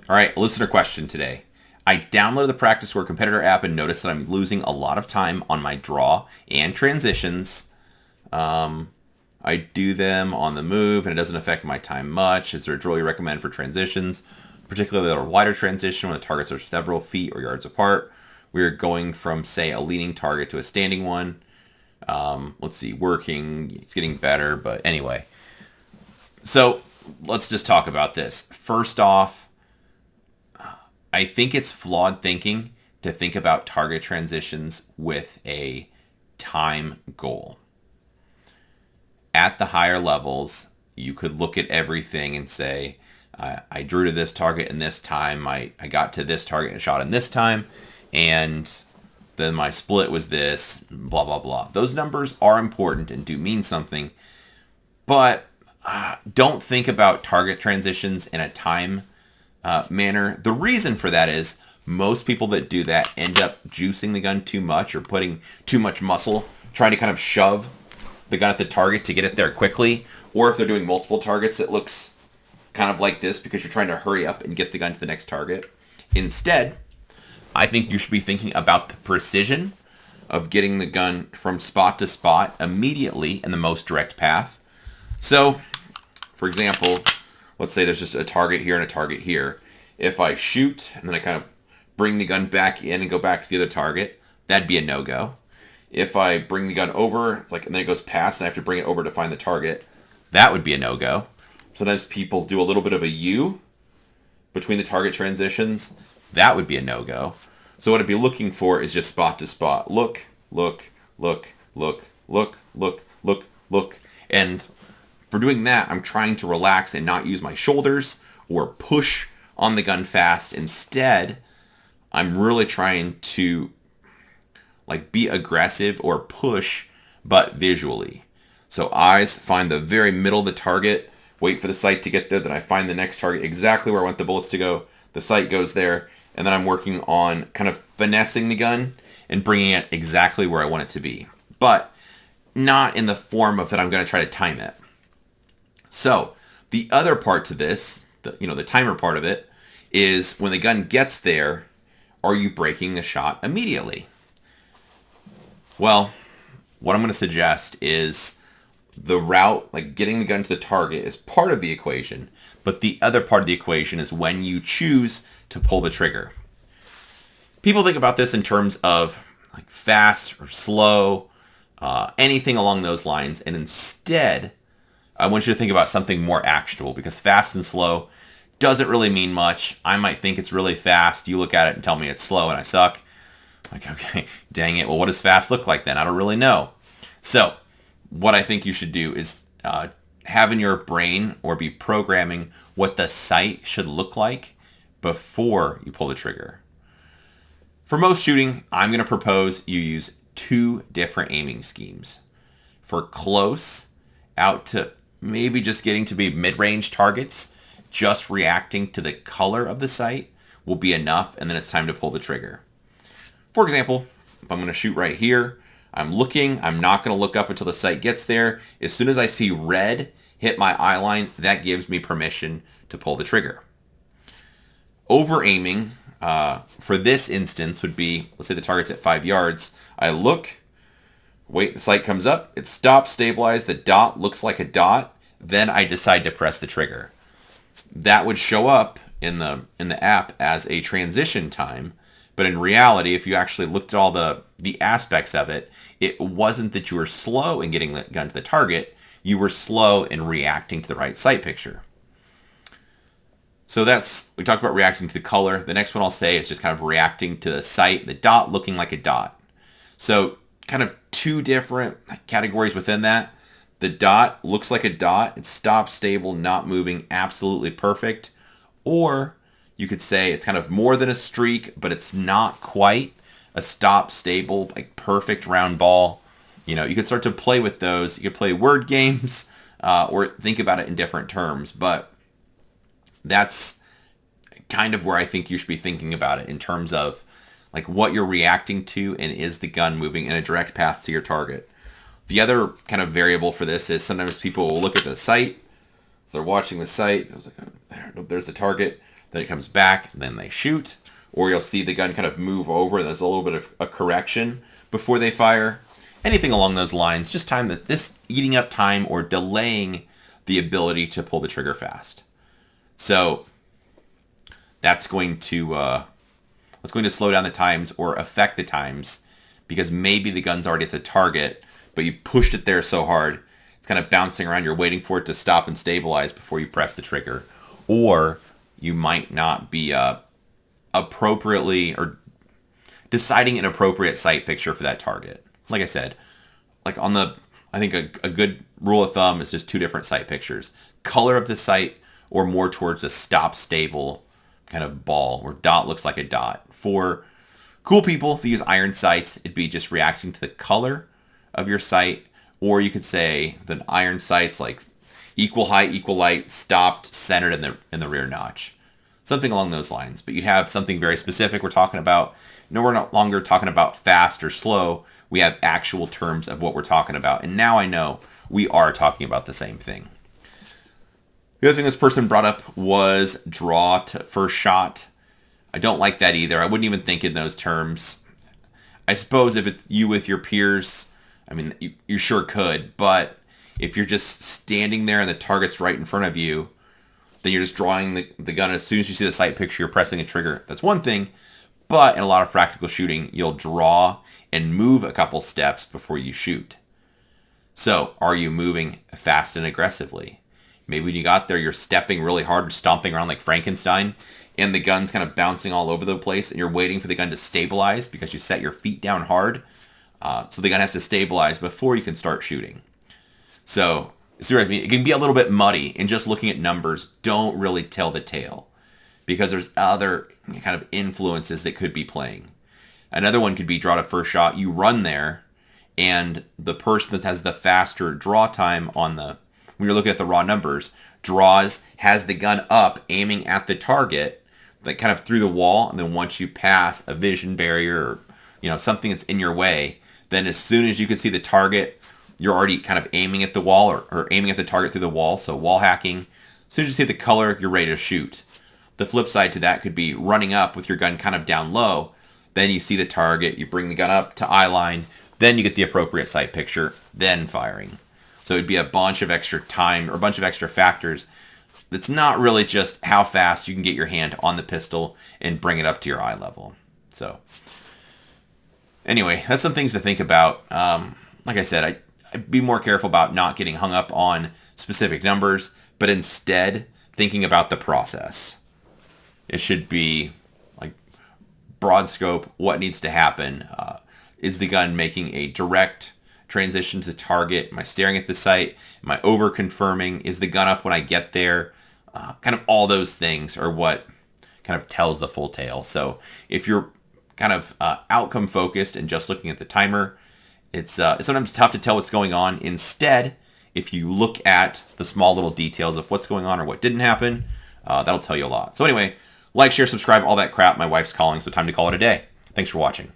All right, listener question today. I downloaded the Practice Score Competitor app and noticed that I'm losing a lot of time on my draw and transitions. I do them on the move and it doesn't affect my time much. Is there a drill you recommend for transitions, particularly a wider transition when the targets are several feet or yards apart? We're going from, say, a leaning target to a standing one. Let's see, working, it's getting better, but anyway. So let's just talk about this. First off, I think it's flawed thinking to think about target transitions with a time goal. At the higher levels, you could look at everything and say, I drew to this target in this time, I got to this target and shot in this time, and then my split was this, blah, blah, blah. Those numbers are important and do mean something, but don't think about target transitions in a time manner. The reason for that is most people that do that end up juicing the gun too much or putting too much muscle, trying to kind of shove the gun at the target to get it there quickly. Or if they're doing multiple targets, it looks kind of like this because you're trying to hurry up and get the gun to the next target. Instead, I think you should be thinking about the precision of getting the gun from spot to spot immediately in the most direct path. So, for example, let's say there's just a target here and a target here. If I shoot and then I kind of bring the gun back in and go back to the other target, that'd be a no-go. If I bring the gun over, and then it goes past and I have to bring it over to find the target, that would be a no-go. Sometimes people do a little bit of a U between the target transitions. That would be a no-go. So what I'd be looking for is just spot to spot. Look, look, look, look, look, look, look, look. And for doing that, I'm trying to relax and not use my shoulders or push on the gun fast. Instead, I'm really trying to be aggressive or push, but visually. So eyes, find the very middle of the target, wait for the sight to get there, then I find the next target exactly where I want the bullets to go. The sight goes there, and then I'm working on kind of finessing the gun and bringing it exactly where I want it to be. But not in the form of that I'm going to try to time it. So the other part to this, the timer part of it, is when the gun gets there, are you breaking the shot immediately? Well, what I'm going to suggest is the route, getting the gun to the target, is part of the equation, but the other part of the equation is when you choose to pull the trigger. People think about this in terms of fast or slow, anything along those lines, and instead, I want you to think about something more actionable, because fast and slow doesn't really mean much. I might think it's really fast. You look at it and tell me it's slow and I suck. Okay, dang it. Well, what does fast look like then? I don't really know. So what I think you should do is have in your brain or be programming what the sight should look like before you pull the trigger. For most shooting, I'm going to propose you use two different aiming schemes. For close, out to maybe just getting to be mid-range targets, just reacting to the color of the sight will be enough, and then it's time to pull the trigger. For example, if I'm going to shoot right here, I'm looking, I'm not going to look up until the sight gets there. As soon as I see red hit my eye line, that gives me permission to pull the trigger. Over aiming, for this instance, would be, let's say the target's at 5 yards. I look, wait, the sight comes up, it stops, stabilized, the dot looks like a dot, then I decide to press the trigger. That would show up in the app as a transition time. But in reality, if you actually looked at all the aspects of it, it wasn't that you were slow in getting the gun to the target. You were slow in reacting to the right sight picture. So we talked about reacting to the color. The next one I'll say is just kind of reacting to the sight, the dot looking like a dot. So kind of two different categories within that. The dot looks like a dot. It's stopped, stable, not moving, absolutely perfect. Or you could say it's kind of more than a streak, but it's not quite a stop, stable, perfect round ball. You could start to play with those. You could play word games or think about it in different terms. But that's kind of where I think you should be thinking about it in terms of what you're reacting to, and is the gun moving in a direct path to your target. The other kind of variable for this is sometimes people will look at the sight. So they're watching the sight. I was there's the target. then it comes back, and then they shoot. Or you'll see the gun kind of move over, and there's a little bit of a correction before they fire. Anything along those lines, just time that this eating up time or delaying the ability to pull the trigger fast. So that's going to slow down the times or affect the times, because maybe the gun's already at the target, but you pushed it there so hard, it's kind of bouncing around. You're waiting for it to stop and stabilize before you press the trigger. Or you might not be appropriately or deciding an appropriate sight picture for that target. Like I said, like I think a good rule of thumb is just 2 different sight pictures. Color of the sight, or more towards a stop stable kind of ball where dot looks like a dot. For cool people, if you use iron sights, it'd be just reacting to the color of your sight. Or you could say that iron sights like equal height, equal light, stopped, centered in the rear notch. Something along those lines. But you'd have something very specific we're talking about. No, we're no longer talking about fast or slow. We have actual terms of what we're talking about. And now I know we are talking about the same thing. The other thing this person brought up was draw to first shot. I don't like that either. I wouldn't even think in those terms. I suppose if it's you with your peers, I mean, you sure could. But if you're just standing there and the target's right in front of you, then you're just drawing the gun. As soon as you see the sight picture, you're pressing a trigger. That's one thing. But in a lot of practical shooting, you'll draw and move a couple steps before you shoot. So are you moving fast and aggressively? Maybe when you got there, you're stepping really hard, stomping around like Frankenstein, and the gun's kind of bouncing all over the place, and you're waiting for the gun to stabilize because you set your feet down hard. So the gun has to stabilize before you can start shooting. So see what I mean? It can be a little bit muddy, and just looking at numbers don't really tell the tale, because there's other kind of influences that could be playing. Another one could be draw to first shot. You run there, and the person that has the faster draw time when you're looking at the raw numbers, draws, has the gun up, aiming at the target, like kind of through the wall, and then once you pass a vision barrier or something that's in your way, then as soon as you can see the target, you're already kind of aiming at the wall or aiming at the target through the wall, so wall hacking. As soon as you see the color, you're ready to shoot. The flip side to that could be running up with your gun kind of down low, then you see the target, you bring the gun up to eye line, then you get the appropriate sight picture, then firing. So it'd be a bunch of extra time or a bunch of extra factors. It's not really just how fast you can get your hand on the pistol and bring it up to your eye level. So anyway, that's some things to think about. Like I said, I'd be more careful about not getting hung up on specific numbers, but instead thinking about the process. It should be like broad scope, what needs to happen. Is the gun making a direct transition to the target? Am I staring at the sight? Am I over confirming? Is the gun up when I get there? Kind of all those things are what kind of tells the full tale. So if you're kind of outcome focused and just looking at the timer, it's sometimes tough to tell what's going on. Instead, if you look at the small little details of what's going on or what didn't happen, that'll tell you a lot. So anyway, like, share, subscribe, all that crap. My wife's calling, so time to call it a day. Thanks for watching.